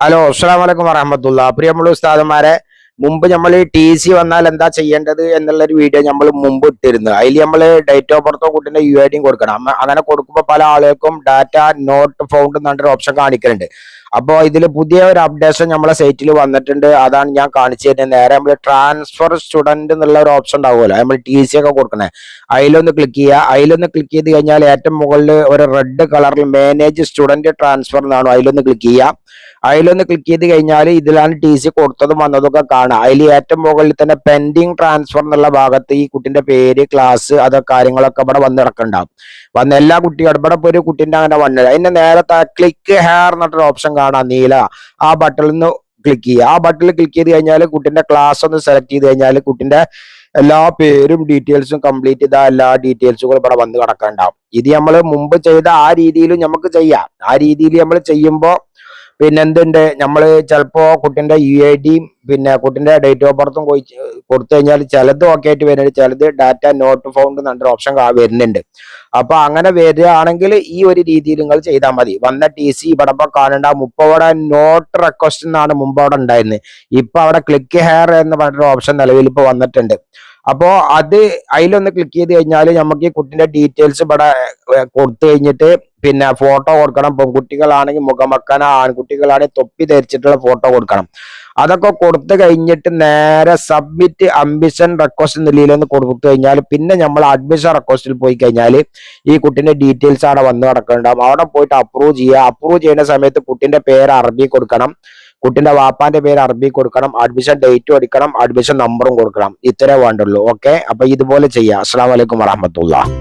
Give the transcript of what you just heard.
Hello അസ്സലാമു അലൈക്കും വറഹമത്തുള്ള. പ്രിയമുള്ള ഉസ്താദന്മാരെ, മുമ്പ് നമ്മൾ ടി സി വന്നാൽ എന്താ ചെയ്യേണ്ടത് എന്നുള്ളൊരു വീഡിയോ നമ്മൾ മുമ്പ് ഇട്ടിരുന്നു. അതിൽ നമ്മൾ ഡേറ്റ് ഓഫ് ബർത്തോ കുട്ടിന്റെ യു ഐ ഡിയും കൊടുക്കണം. അങ്ങനെ കൊടുക്കുമ്പോൾ പല ആളുകൾക്കും ഡാറ്റ നോട്ട് ഫൗണ്ട് എന്നൊരു ഓപ്ഷൻ കാണിക്കുന്നുണ്ട്. അപ്പോൾ ഇതിൽ പുതിയ ഒരു അപ്ഡേഷൻ നമ്മളെ സൈറ്റിൽ വന്നിട്ടുണ്ട്. അതാണ് ഞാൻ കാണിച്ചു തരുന്നത്. നേരെ നമ്മൾ ട്രാൻസ്ഫർ സ്റ്റുഡന്റ് എന്നുള്ള ഒരു ഓപ്ഷൻ ഉണ്ടാവുമല്ലോ, നമ്മൾ ടി സി ഒക്കെ കൊടുക്കണേ, അതിലൊന്ന് ക്ലിക്ക് ചെയ്യുക. അതിലൊന്ന് ക്ലിക്ക് ചെയ്ത് കഴിഞ്ഞാൽ ഏറ്റവും മുകളിൽ ഒരു റെഡ് കളറിൽ മാനേജ് സ്റ്റുഡന്റ് ട്രാൻസ്ഫർ എന്നാണ്, അതിലൊന്ന് ക്ലിക്ക് ചെയ്യുക. അതിലൊന്ന് ക്ലിക്ക് ചെയ്ത് കഴിഞ്ഞാൽ ഇതിലാണ് ടി സി കൊടുത്തതും വന്നതൊക്കെ കാണാം. അതിൽ ഏറ്റവും മുകളിൽ തന്നെ പെൻഡിങ് ട്രാൻസ്ഫർ എന്നുള്ള ഭാഗത്ത് ഈ കുട്ടിന്റെ പേര്, ക്ലാസ്, അതൊക്കെ കാര്യങ്ങളൊക്കെ ഇവിടെ വന്ന് കിടക്കുന്നുണ്ടാവും. വന്ന എല്ലാ കുട്ടികളും ഇവിടെ ഒരു കുട്ടിന്റെ അങ്ങനെ വന്നത്. അതിന്റെ നേരത്തെ ക്ലിക്ക് ഹെയർ എന്നിട്ടൊരു ഓപ്ഷൻ കാണാം, നീല. ആ ബട്ടണിൽ നിന്ന് ക്ലിക്ക് ചെയ്യുക. ആ ബട്ടണിൽ ക്ലിക്ക് ചെയ്ത് കഴിഞ്ഞാൽ കുട്ടിന്റെ ക്ലാസ് ഒന്ന് സെലക്ട് ചെയ്ത് കഴിഞ്ഞാൽ കുട്ടിന്റെ എല്ലാ പേരും ഡീറ്റെയിൽസും കംപ്ലീറ്റ് ചെയ്ത എല്ലാ ഡീറ്റെയിൽസുകളും ഇവിടെ വന്ന് കിടക്കുന്നുണ്ടാവും. ഇത് നമ്മൾ മുമ്പ് ചെയ്ത ആ രീതിയിലും നമുക്ക് ചെയ്യാം. ആ രീതിയിൽ നമ്മൾ ചെയ്യുമ്പോൾ പിന്നെ എന്തുണ്ട്, നമ്മൾ ചിലപ്പോ കുട്ടിന്റെ യു ഐ ഡിയും പിന്നെ കുട്ടിന്റെ ഡേറ്റ് ഓഫ് ബർത്തും കൊടുത്തു കഴിഞ്ഞാൽ ചിലത് ഓക്കെ ആയിട്ട് വരുന്നുണ്ട്, ചിലത് ഡാറ്റ നോട്ട് ഫൗണ്ട് എന്നൊരു ഓപ്ഷൻ വരുന്നുണ്ട്. അപ്പൊ അങ്ങനെ വരികയാണെങ്കിൽ ഈ ഒരു രീതിയിൽ നിങ്ങൾ ചെയ്താൽ മതി. വന്ന ടി സി ഇവിടെ കാണേണ്ട. മുമ്പ് അവിടെ നോട്ട് റിക്വസ്റ്റ് എന്നാണ് മുമ്പ് അവിടെ ഉണ്ടായിരുന്നത്. ഇപ്പൊ അവിടെ ക്ലിക്ക് ഹെയർ എന്ന് പറഞ്ഞൊരു ഓപ്ഷൻ നിലവിൽ ഇപ്പൊ വന്നിട്ടുണ്ട്. അപ്പോ അതിലൊന്ന് ക്ലിക്ക് ചെയ്ത് കഴിഞ്ഞാൽ നമുക്ക് ഈ കുട്ടിന്റെ ഡീറ്റെയിൽസ് ഇവിടെ കൊടുത്തു കഴിഞ്ഞിട്ട് പിന്നെ ഫോട്ടോ കൊടുക്കണം. പെൺകുട്ടികളാണെങ്കിൽ മുഖമക്കന, ആൺകുട്ടികളാണെങ്കിൽ തൊപ്പി ധരിച്ചിട്ടുള്ള ഫോട്ടോ കൊടുക്കണം. അതൊക്കെ കൊടുത്തു കഴിഞ്ഞിട്ട് നേരെ സബ്മിറ്റ് അംബിഷൻ റിക്വസ്റ്റ് നിലയിലൊന്ന് കൊടുത്തു കഴിഞ്ഞാൽ പിന്നെ നമ്മൾ അഡ്മിഷൻ റിക്വസ്റ്റിൽ പോയി കഴിഞ്ഞാൽ ഈ കുട്ടിന്റെ ഡീറ്റെയിൽസ് അവിടെ വന്ന് കിടക്കുന്നുണ്ടാവും. അവിടെ പോയിട്ട് അപ്രൂവ് ചെയ്യുക. അപ്രൂവ് ചെയ്യുന്ന സമയത്ത് കുട്ടിന്റെ പേര് അറബി കൊടുക്കണം, കുട്ടിന്റെ വാപ്പാന്റെ പേര് അറബി കൊടുക്കണം, അഡ്മിഷൻ ഡേറ്റും അടിക്കണം, അഡ്മിഷൻ നമ്പറും കൊടുക്കണം. ഇത്രേ വേണ്ടുള്ളൂ. ഓക്കെ, അപ്പൊ ഇതുപോലെ ചെയ്യാം. അസ്സലാമു അലൈക്കും വറഹ്മത്തുള്ളാഹി.